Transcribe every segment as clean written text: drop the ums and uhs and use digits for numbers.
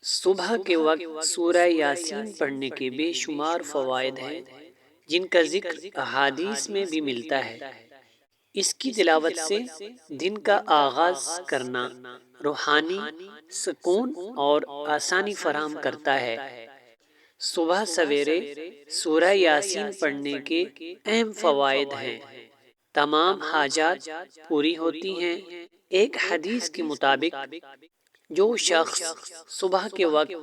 सुबह के वक्त सूरह यासीन पढ़ने के बेशुमार फ़वाइद हैं, जिनका जिक्र अहादीस में भी मिलता है। इसकी तिलावत से दिन का आगाज करना रूहानी सुकून और आसानी फराहम करता है। सुबह सवेरे सूरह यासीन पढ़ने के अहम फ़वाइद हैं। तमाम हाजात पूरी होती हैं। एक हदीस के मुताबिक जो शख्स सुबह के वक्त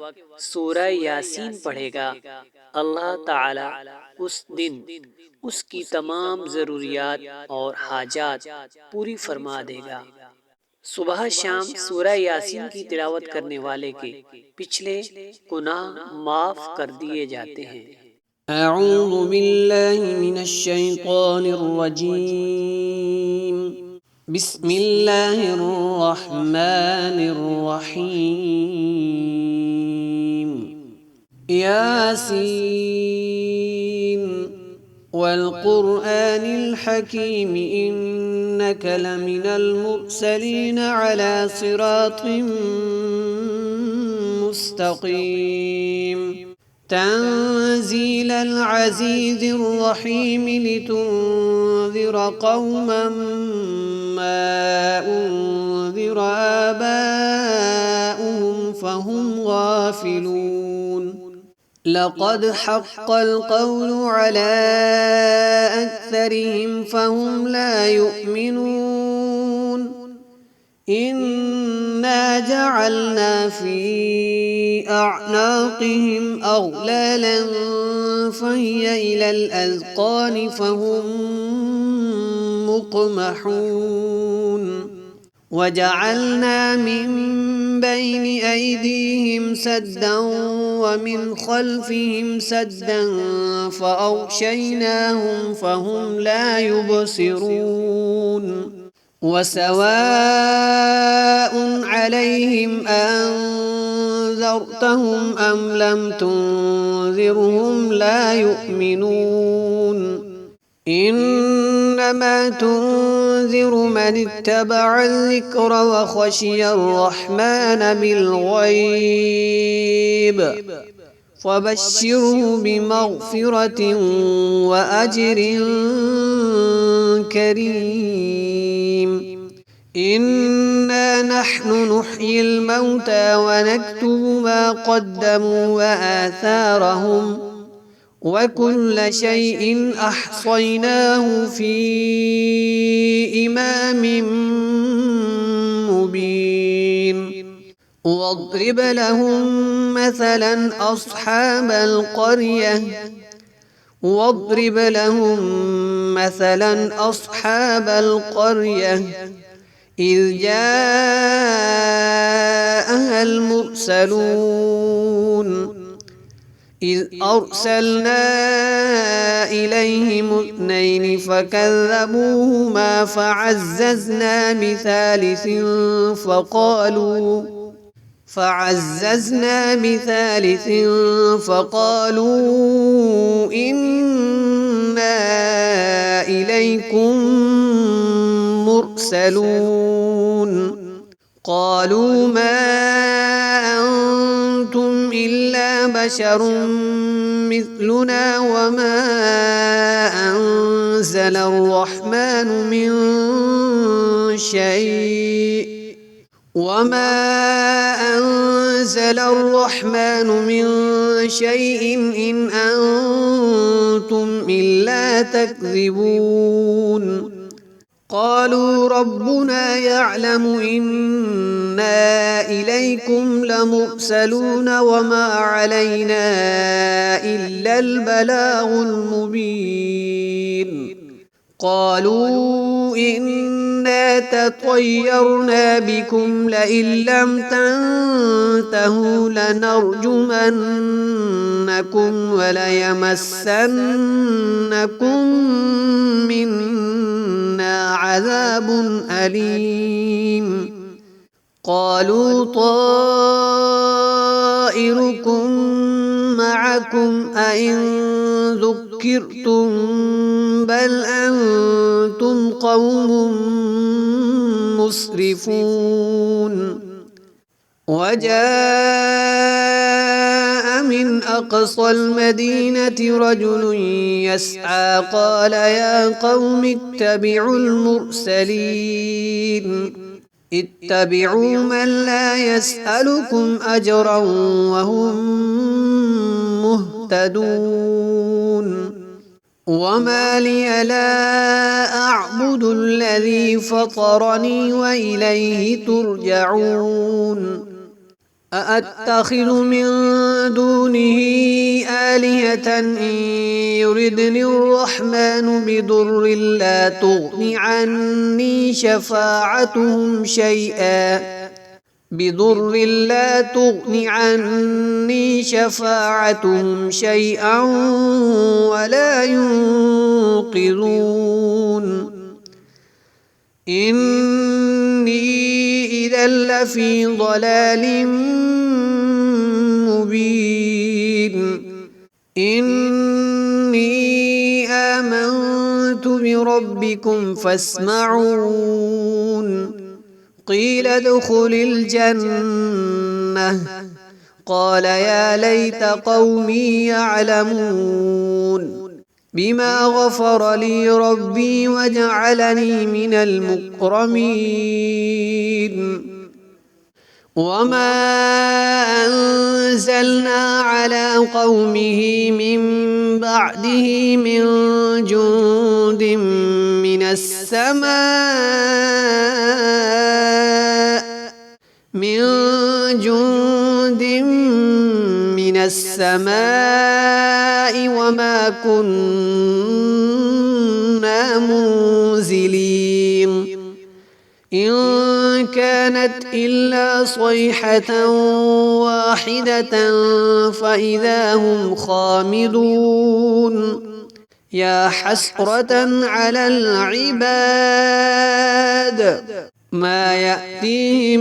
सूरह यासीन पढ़ेगा, अल्लाह ताला उस दिन उसकी तमाम ज़रूरियात और हाजात पूरी फरमा देगा। सुबह शाम सूरह यासीन की तिलावत करने वाले के पिछले गुनाह माफ कर दिए जाते हैं। अऊज़ु बिल्लाहि मिनश शैतानिर रजीम। बिस्मिल्लाहिर रहमानिर रहीम। यासीन वल क़ुरआनिल हकीम इन्नक लमिनल मुरसलीन अला सिरातिम मुस्तक़ीम। تنزيل العزيز الرحيم لتنذر قوما ما أنذر آباؤهم فهم غافلون. لقد حق القول على أكثرهم فهم لا يؤمنون. إنا جعلنا في أعناقهم أغلالا فهي إلى الأذقان فهم مقمحون. وجعلنا من بين أيديهم سدا ومن خلفهم سدا فأغشيناهم فهم لا يبصرون. وسواء عليهم أنذرتهم أم لم تنذرهم لا يؤمنون. إنما تنذر من اتبع الذكر وخشي الرحمن بالغيب فبشره بمغفرة وأجر كريم. إنا نحن نحيي الموتى ونكتب ما قدموا وآثارهم وكل شيء أحصيناه في إمام مبين. واضرب لهم مثلا أصحاب القرية واضرب لهم مثلا أصحاب القرية إذ جاءها المرسلون. إذ أرسلنا إليهم اثنين فكذبوهما فعززنا بثالث فقالوا إنا إليكم مرسلون. قالوا ما أنتم إلا بشر مثلنا وما أنزل الرحمن من شيء إن أنتم إلا تكذبون. قالوا ربنا يعلم إنا إليكم لمرسلون وما علينا إلا البلاغ المبين. قالوا إنا تطيرنا بكم لئن لم تنتهوا لنرجمنكم وليمسنكم منا عذاب أليم. قالوا طائركم معكم أئن ذكرتم بل أنتم قوم مسرفون. وجاء أقصى المدينة رجل يسعى قال يا قوم اتبعوا المرسلين اتبعوا من لا يسألكم أجرا وهم مهتدون وما لي لا أعبد الذي فطرني وإليه ترجعون أأتخذ من دونه آلهة إن يردني الرحمن بضر لا تغن عني شفاعتهم شيئا ولا ينقذون إني إذا لفي ضلال مبين إني آمنت بربكم فاسمعون قيل ادخل الجنة قال يا ليت قومي يعلمون بما غفر لي ربي وجعلني من المكرمين وما أنزلنا على قومه من بعده من جند من السماء وما كنا منزلين إن كانت إلا صيحة واحدة فإذا هم خامدون يا حسرة على العباد ما يأتيهم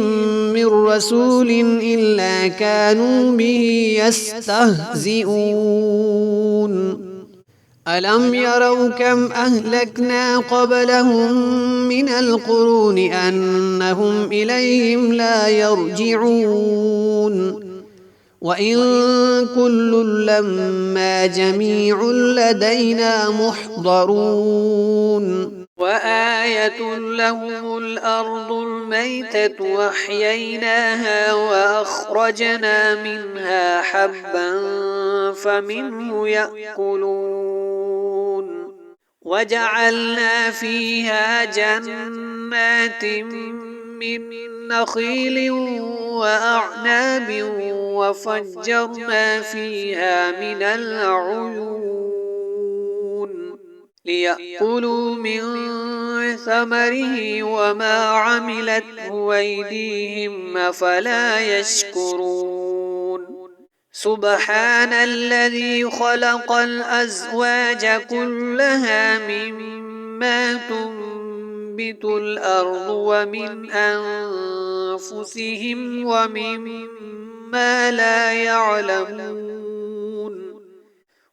من رسول إلا كانوا به يستهزئون ألم يروا كم أهلكنا قبلهم من القرون أنهم إليهم لا يرجعون وإن كل لما جميع لدينا محضرون وآية لهم الأرض الميتة وأحييناها وأخرجنا منها حبا فمنه يأكلون وجعلنا فيها جنات من نخيل وأعناب وفجرنا فيها من العيون ليأكلوا من ثمره وما عملته أيديهم أفلا يشكرون سبحان الذي خلق الأزواج كلها مما تنبت الأرض ومن أنفسهم ومما لا يعلمون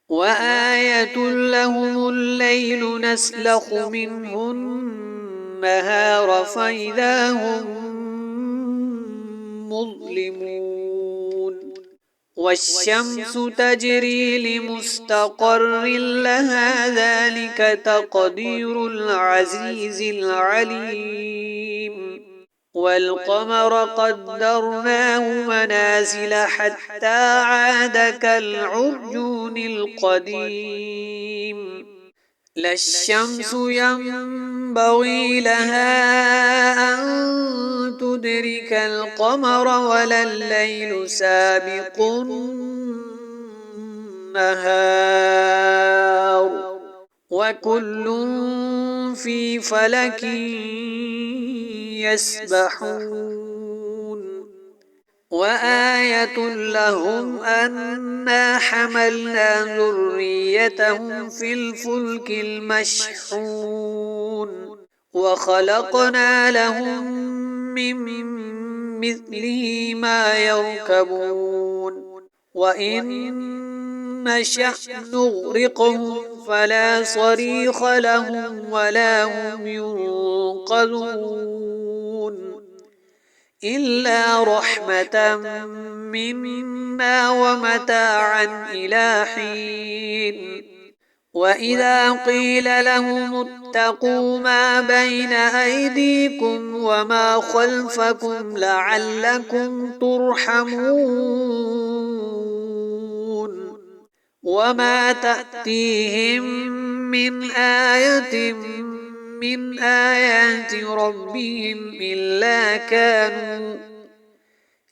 وآية لهم الليل نسلخ منه النهار فإذا هم مظلمون والشمس تجري لمستقر لها ذلك تقدير العزيز العليم والقمر قدرناه منازل حتى عاد كالعرجون القديم لا الشمس ينبغي لها أن تدرك القمر ولا الليل سابق النهار وكل في فلك يسبحون وآية لهم أنا حملنا ذريتهم في الفلك المشحون وخلقنا لهم من مثله ما يركبون وإن نشأ نغرقهم فلا صريخ لهم ولا هم ينقذون إلا رحمة منا ومتاعا إلى حين. وإذا قيل لهم اتقوا ما بين أيديكم وما خلفكم لعلكم ترحمون وما تأتيهم من آية من آيات ربهم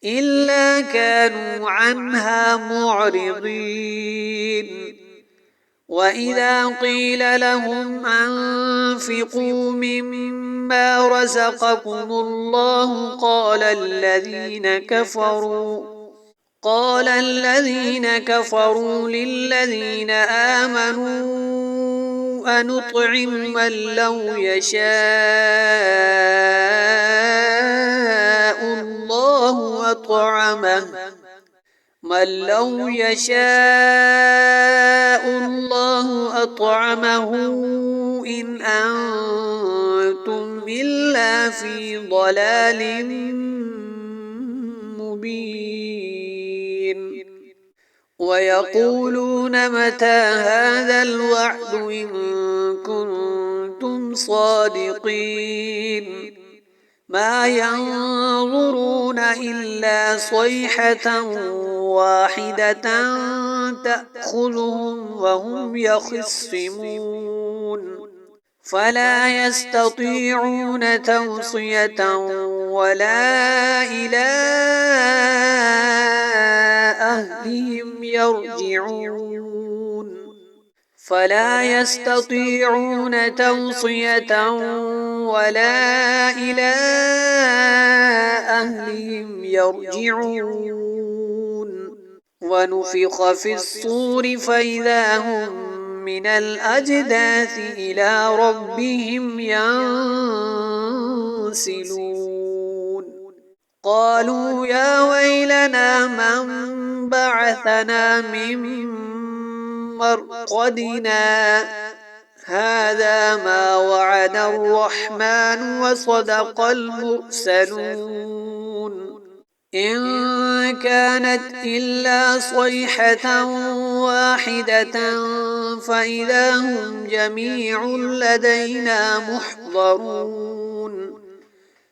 إلا كانوا عنها معرضين. وإذا قيل لهم أنفقوا مما رزقكم الله قال الذين كفروا للذين آمنوا أنطعم من لو يشاء الله أطعمه إن أنتم إلا في ضلال مبين. ويقولون متى هذا الوعد إن كنتم صادقين. ما ينظرون إلا صيحة واحدة تأخذهم وهم يخصمون فلا يستطيعون توصية ولا إلى أهلهم يرجعون. ونفخ في الصور فإذا هم من الأجداث إلى ربهم ينسلون. قالوا يا ويلنا من بعثنا من مرقدنا هذا ما وعد الرحمن وصدق المرسلون. إن كانت إلا صيحة واحدة فإذا هم جميع لدينا محضرون.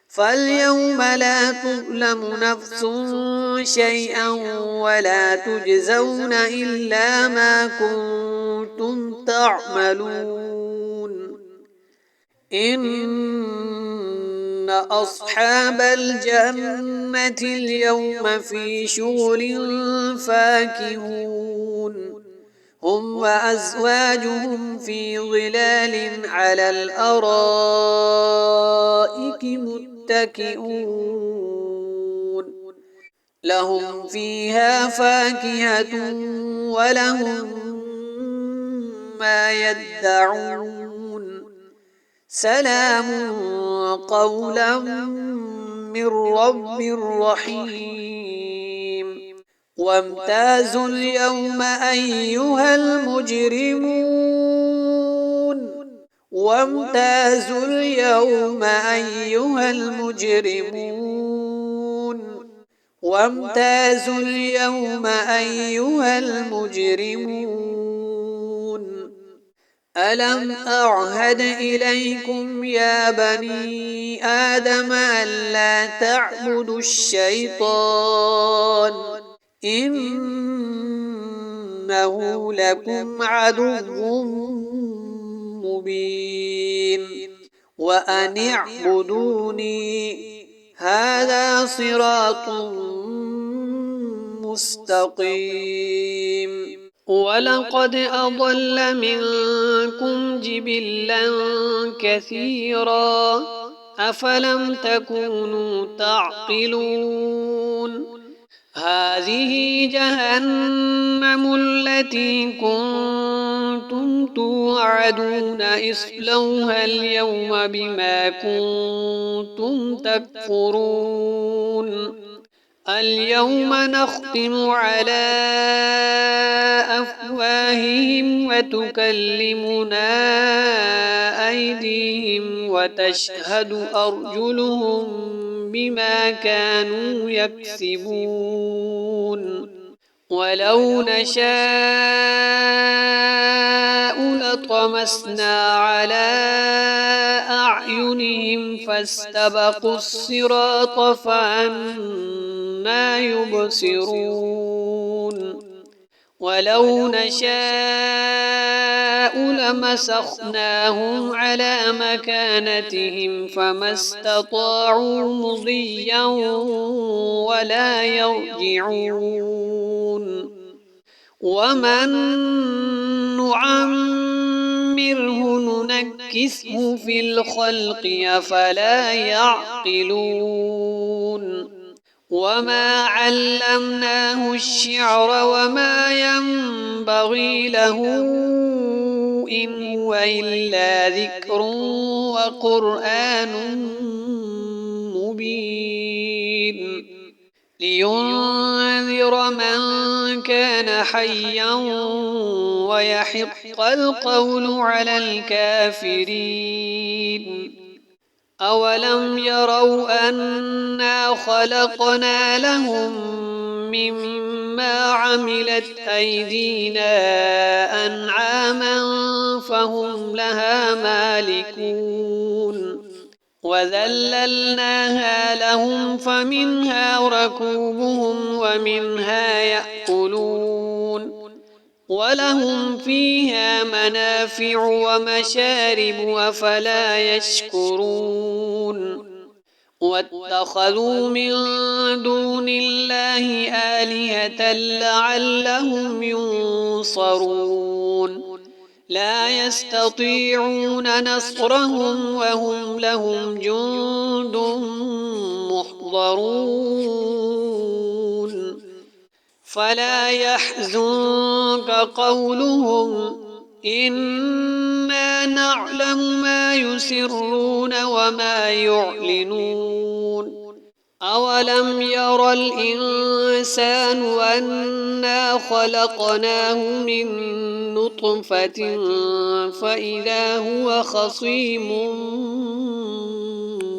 فاليوم لا تظلم نفس شيئا ولا تجزون إلا ما كنتم تعملون. إن أصحاب الجنة اليوم في شغل فاكهون هم وأزواجهم في ظلال على الأرائك متكئون لهم فيها فاكهة ولهم ما يدعون. سلام قولا من رب رحيم. وامتازوا اليوم أيها المجرمون ألم أعهد إليكم يا بني آدم ألا تعبدوا الشيطان إنه لكم عدو مبين وأن اعبدوني هذا صراط مستقيم. ولقد أضل منكم جبلا كثيرا أفلم تكونوا تعقلون. هذه جهنم التي كنتم توعدون اصلوها اليوم بما كنتم تكفرون. اليوم نختم على أفواههم وتكلمنا أيديهم وتشهد أرجلهم بما كانوا يكسبون ولو نشاء لطمسنا على أعينهم فاستبقوا الصراط فأنى يبصرون ولو نشاء لمسخناهم على مكانتهم فما استطاعوا مضيا ولا يرجعون ومن نعمره ننكسه في الخلق أفلا يعقلون وما علمناه الشعر وما ينبغي له إن هو إلا ذكر وقرآن مبين لينذر من كان حيا ويحق القول على الكافرين أولم يروا أنا خلقنا لهم مما عملت أيدينا أنعاما فهم لها مالكون وذللناها لهم فمنها ركوبهم ومنها يأكلون ولهم فيها منافع ومشارب أفلا يشكرون واتخذوا من دون الله آلهة لعلهم ينصرون لا يستطيعون نصرهم وهم لهم جند محضرون فلا يحزنك قولهم إنا نعلم ما يسرون وما يعلنون أولم ير الإنسان أنا خلقناه من نطفة فإذا هو خصيم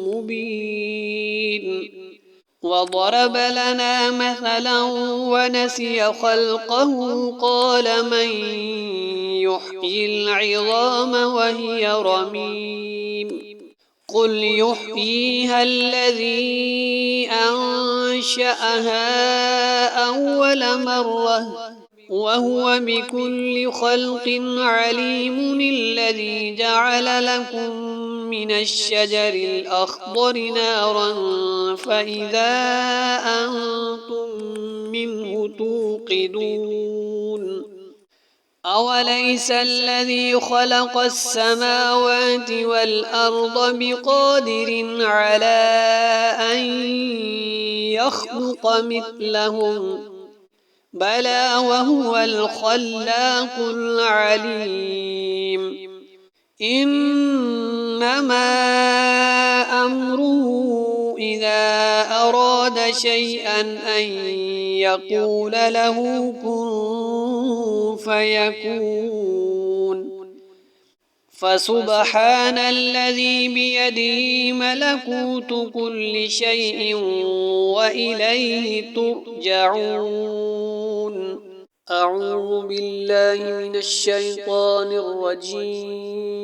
مبين وضرب لنا مثلا ونسي خلقه قال من يحيي العظام وهي رميم قل يحييها الذي أنشأها أول مرة وهو بكل خلق عليم الذي جعل لكم من الشجر الأخضر نارا فإذا أنتم منه توقدون أوليس الذي خلق السماوات والأرض بقادر على أن يخلق مثلهم بلى وهو الخلاق العليم إنما أمره إذا أراد شيئا أن يقول له كن فيكون فسبحان الذي بيده ملكوت كل شيء وإليه ترجعون أعوذ بالله من الشيطان الرجيم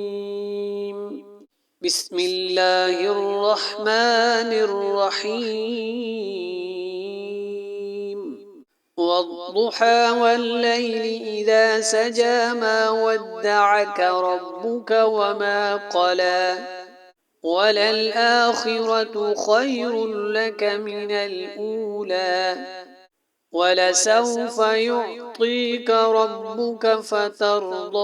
بسم الله الرحمن الرحيم والضحى والليل إذا سجى ما ودعك ربك وما قلى وللآخرة خير لك من الأولى ولسوف يعطيك ربك فترضى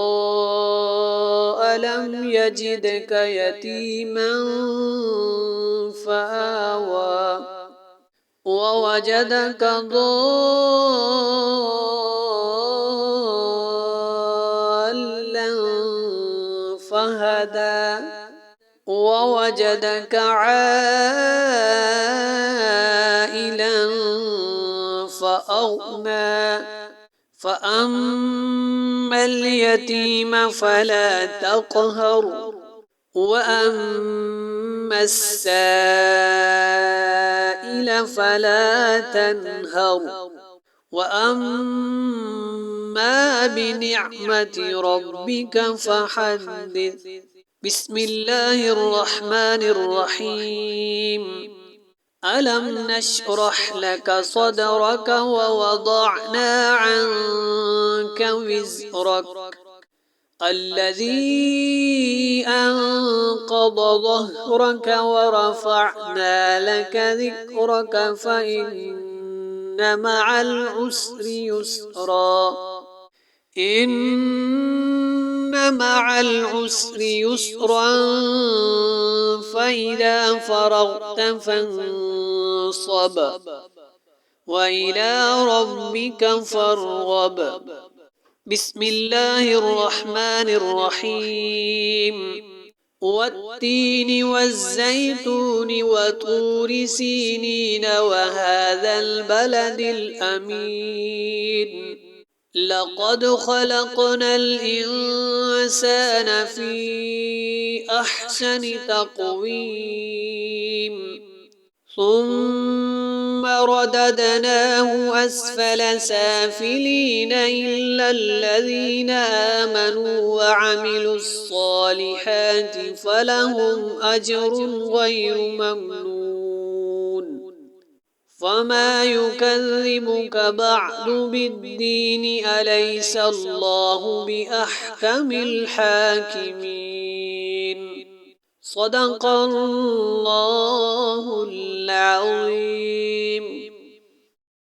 ألم يجدك يتيما فآوى ووجدك ضالا فهدى ووجدك عائلا فأغنى فأما اليتيم فلا تقهر وأما فأما السائل فلا تنهر وأما بنعمة ربك فحدث. بسم الله الرحمن الرحيم. ألم نشرح لك صدرك ووضعنا عنك وزرك الذي أنقض ظهرك ورفعنا لك ذكرك فإن مع العسر يسرا إن مع العسر يسرا فإذا فرغت فانصب وإلى ربك فارغب. بسم الله الرحمن الرحيم. والتين والزيتون وطور سينين وهذا البلد الأمين لقد خلقنا الإنسان في أحسن تقويم ثم رددناه أسفل سافلين إلا الذين آمنوا وعملوا الصالحات فلهم أجر غير ممنون. فما يكذبك بعد بالدين أليس الله بأحكم الحاكمين. صدق الله العظيم.